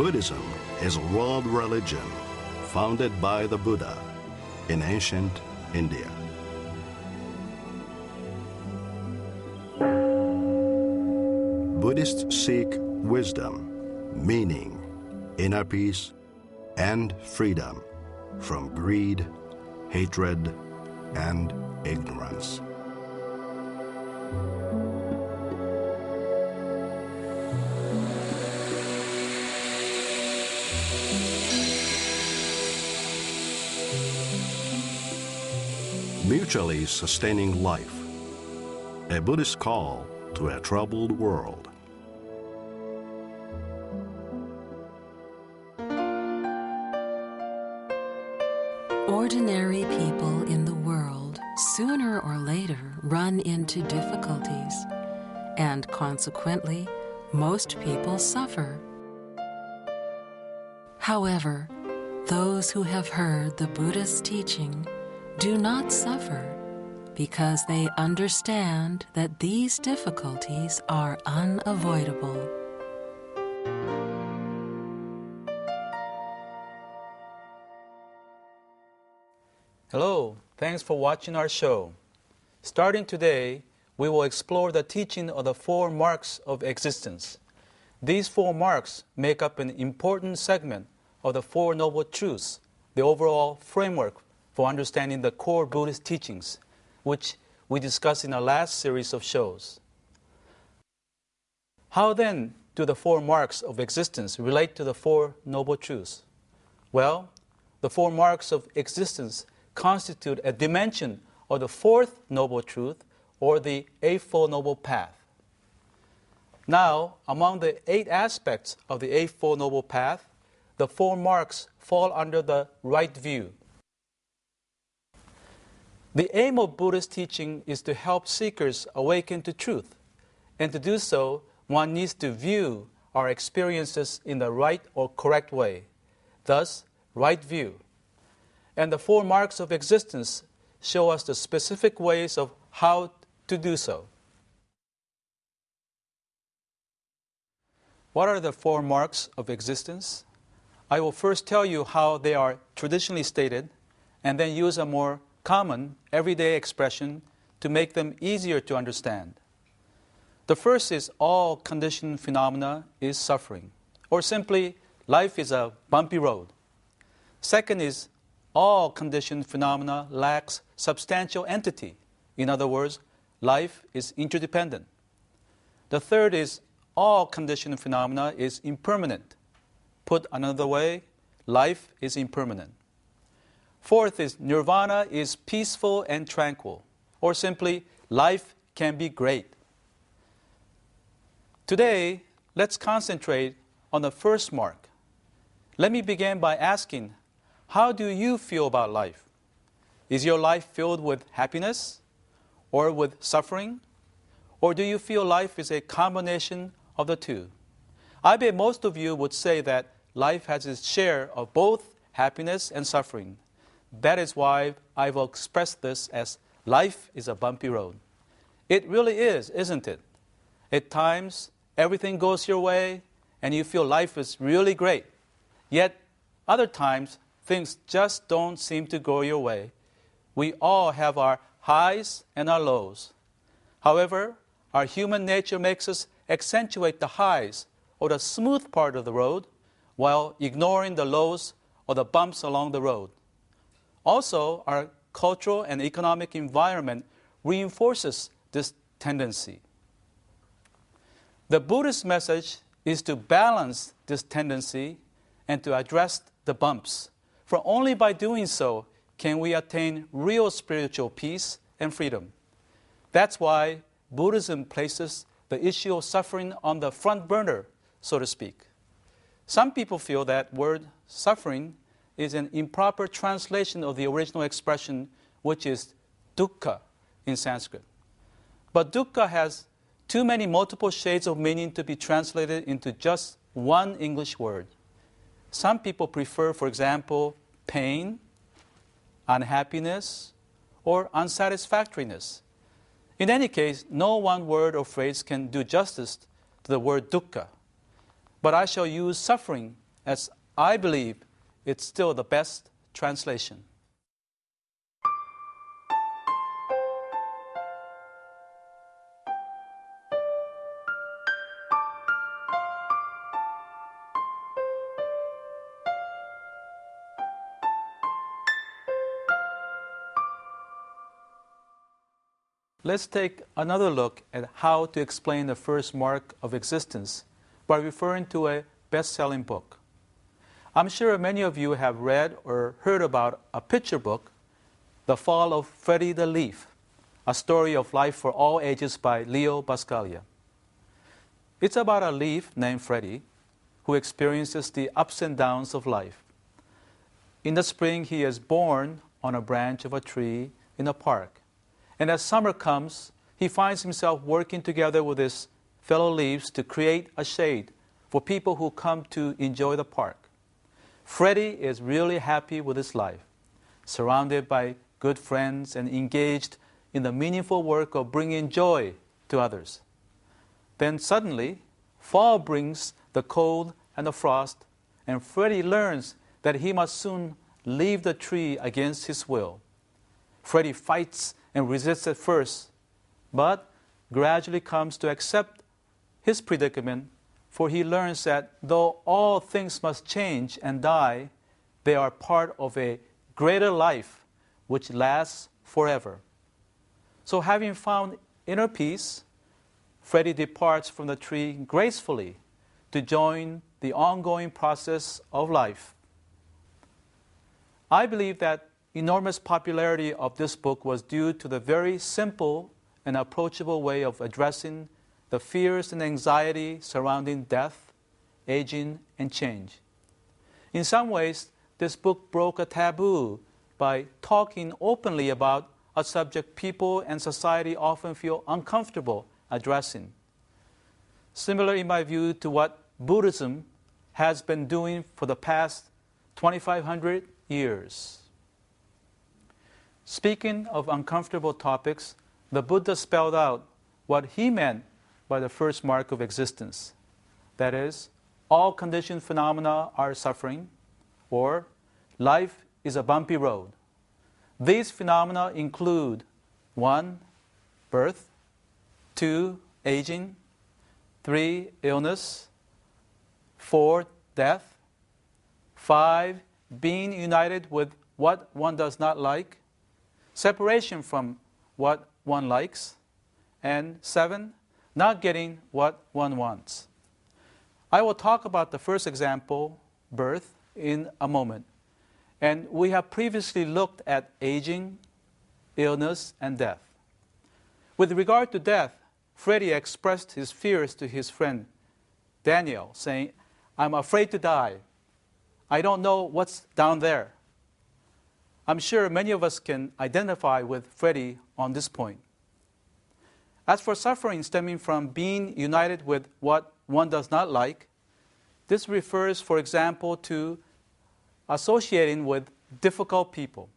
Buddhism is a world religion founded by the Buddha in ancient India. Buddhists seek wisdom, meaning, inner peace, and freedom from greed, hatred, and ignorance. Mutually sustaining life, a Buddhist call to a troubled world. Ordinary people in the world sooner or later run into difficulties, and consequently, most people suffer. However, those who have heard the Buddha's teaching do not suffer because they understand that these difficulties are unavoidable. Hello, thanks for watching our show. Starting today, we will explore the teaching of the 4 marks of existence. These 4 marks make up an important segment of the 4 Noble Truths, the overall framework for understanding the core Buddhist teachings, which we discussed in our last series of shows. How then do the 4 marks of existence relate to the 4 Noble Truths? Well, the 4 marks of existence constitute a dimension of the 4th Noble Truth, or the Eightfold Noble Path. Now, among the 8 aspects of the Eightfold Noble Path, the 4 marks fall under the right view. The aim of Buddhist teaching is to help seekers awaken to truth, and to do so, one needs to view our experiences in the right or correct way, thus, right view. And the 4 marks of existence show us the specific ways of how to do so. What are the 4 marks of existence? I will first tell you how they are traditionally stated, and then use a more common, everyday expression to make them easier to understand. The first is all conditioned phenomena is suffering, or simply, life is a bumpy road. Second is all conditioned phenomena lacks substantial entity. In other words, life is interdependent. The third is all conditioned phenomena is impermanent. Put another way, life is impermanent. Fourth is nirvana is peaceful and tranquil, or simply, life can be great. Today, let's concentrate on the first mark. Let me begin by asking, how do you feel about life? Is your life filled with happiness or with suffering? Or do you feel life is a combination of the two? I bet most of you would say that life has its share of both happiness and suffering. That is why I will express this as life is a bumpy road. It really is, isn't it? At times, everything goes your way and you feel life is really great. Yet, other times, things just don't seem to go your way. We all have our highs and our lows. However, our human nature makes us accentuate the highs or the smooth part of the road while ignoring the lows or the bumps along the road. Also, our cultural and economic environment reinforces this tendency. The Buddhist message is to balance this tendency and to address the bumps, for only by doing so can we attain real spiritual peace and freedom. That's why Buddhism places the issue of suffering on the front burner, so to speak. Some people feel that word suffering is an improper translation of the original expression, which is dukkha in Sanskrit. But dukkha has too many multiple shades of meaning to be translated into just one English word. Some people prefer, for example, pain, unhappiness, or unsatisfactoriness. In any case, no one word or phrase can do justice to the word dukkha. But I shall use suffering as I believe it's still the best translation. Let's take another look at how to explain the first mark of existence by referring to a best-selling book. I'm sure many of you have read or heard about a picture book, The Fall of Freddie the Leaf, a story of life for all ages by Leo Buscaglia. It's about a leaf named Freddie who experiences the ups and downs of life. In the spring, he is born on a branch of a tree in a park. And as summer comes, he finds himself working together with his fellow leaves to create a shade for people who come to enjoy the park. Freddie is really happy with his life, surrounded by good friends and engaged in the meaningful work of bringing joy to others. Then suddenly, fall brings the cold and the frost, and Freddie learns that he must soon leave the tree against his will. Freddie fights and resists at first, but gradually comes to accept his predicament, for he learns that though all things must change and die, they are part of a greater life which lasts forever. So having found inner peace, Freddie departs from the tree gracefully to join the ongoing process of life. I believe that enormous popularity of this book was due to the very simple and approachable way of addressing the fears and anxiety surrounding death, aging, and change. In some ways, this book broke a taboo by talking openly about a subject people and society often feel uncomfortable addressing. Similar, in my view, to what Buddhism has been doing for the past 2,500 years. Speaking of uncomfortable topics, the Buddha spelled out what he meant by the first mark of existence. That is, all conditioned phenomena are suffering, or life is a bumpy road. These phenomena include 1. Birth, 2. Aging, 3. Illness, 4. Death, 5. Being united with what one does not like, separation from what one likes, and 7. Not getting what one wants. I will talk about the first example, birth, in a moment. And we have previously looked at aging, illness, and death. With regard to death, Freddie expressed his fears to his friend Daniel, saying, "I'm afraid to die. I don't know what's down there." I'm sure many of us can identify with Freddie on this point. As for suffering stemming from being united with what one does not like, this refers, for example, to associating with difficult people.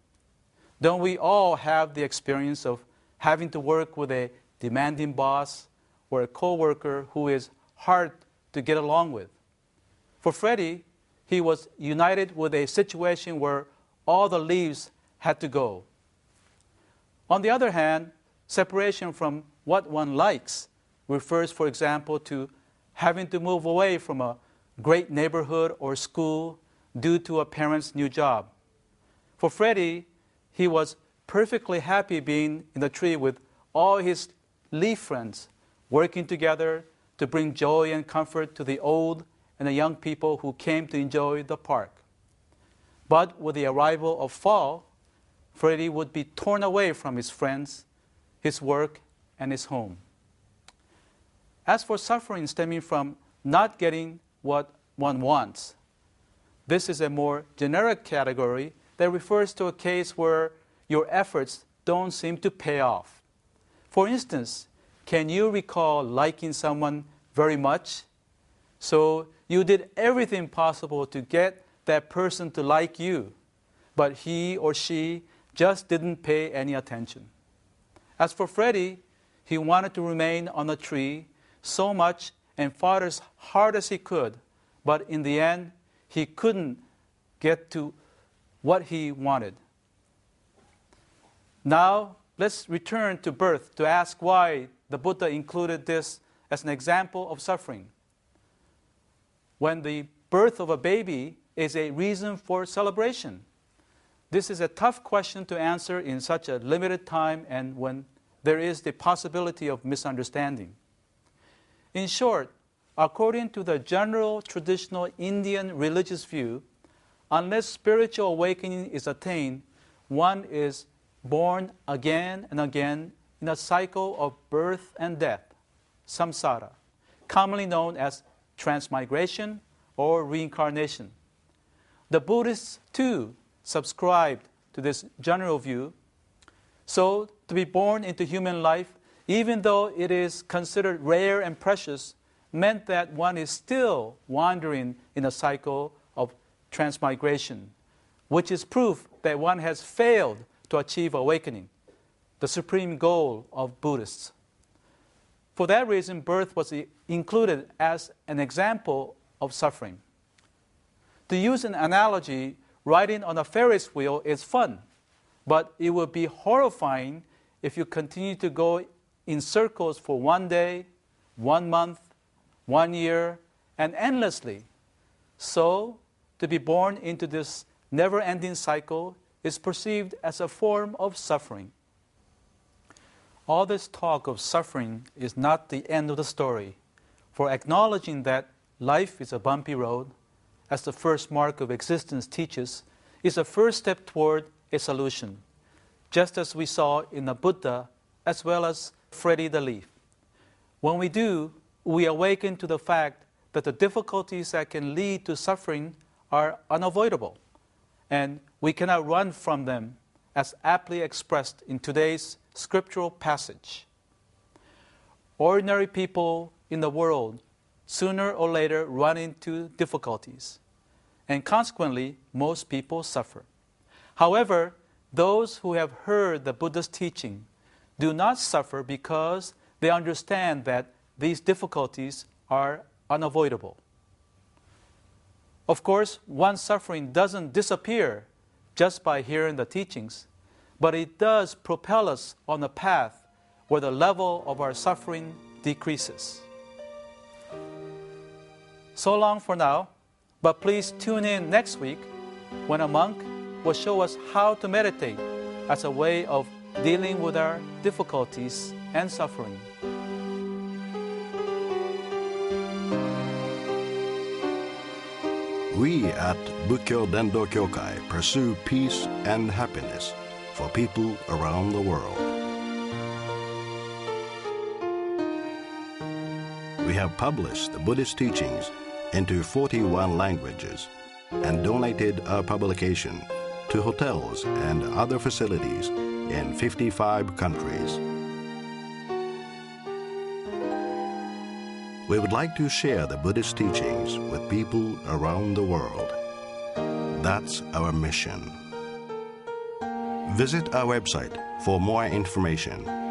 Don't we all have the experience of having to work with a demanding boss or a coworker who is hard to get along with? For Freddie, he was united with a situation where all the leaves had to go. On the other hand, separation from what one likes refers, for example, to having to move away from a great neighborhood or school due to a parent's new job. For Freddie, he was perfectly happy being in the tree with all his leaf friends, working together to bring joy and comfort to the old and the young people who came to enjoy the park. But with the arrival of fall, Freddie would be torn away from his friends, his work, and his home. As for suffering stemming from not getting what one wants, this is a more generic category that refers to a case where your efforts don't seem to pay off. For instance, can you recall liking someone very much? So you did everything possible to get that person to like you, but he or she just didn't pay any attention. As for Freddie, he wanted to remain on the tree so much and fought as hard as he could, but in the end, he couldn't get to what he wanted. Now, let's return to birth to ask why the Buddha included this as an example of suffering. When the birth of a baby is a reason for celebration. This is a tough question to answer in such a limited time and when there is the possibility of misunderstanding. In short, according to the general traditional Indian religious view, unless spiritual awakening is attained, one is born again and again in a cycle of birth and death, samsara, commonly known as transmigration or reincarnation. The Buddhists, too, subscribed to this general view. So, to be born into human life, even though it is considered rare and precious, meant that one is still wandering in a cycle of transmigration, which is proof that one has failed to achieve awakening, the supreme goal of Buddhists. For that reason, birth was included as an example of suffering. To use an analogy, riding on a Ferris wheel is fun, but it would be horrifying if you continue to go in circles for 1 day, 1 month, 1 year, and endlessly. So, to be born into this never-ending cycle is perceived as a form of suffering. All this talk of suffering is not the end of the story, for acknowledging that life is a bumpy road, as the first mark of existence teaches, is a first step toward a solution, just as we saw in the Buddha as well as Freddie the Leaf. When we do, we awaken to the fact that the difficulties that can lead to suffering are unavoidable, and we cannot run from them, as aptly expressed in today's scriptural passage. Ordinary people in the world sooner or later run into difficulties, and consequently, most people suffer. However, those who have heard the Buddha's teaching do not suffer because they understand that these difficulties are unavoidable. Of course, one's suffering doesn't disappear just by hearing the teachings, but it does propel us on a path where the level of our suffering decreases. So long for now, but please tune in next week when a monk will show us how to meditate as a way of dealing with our difficulties and suffering. We at Bukkyo Dendo Kyokai pursue peace and happiness for people around the world. We have published the Buddhist teachings into 41 languages and donated our publication to hotels and other facilities in 55 countries. We would like to share the Buddhist teachings with people around the world. That's our mission. Visit our website for more information.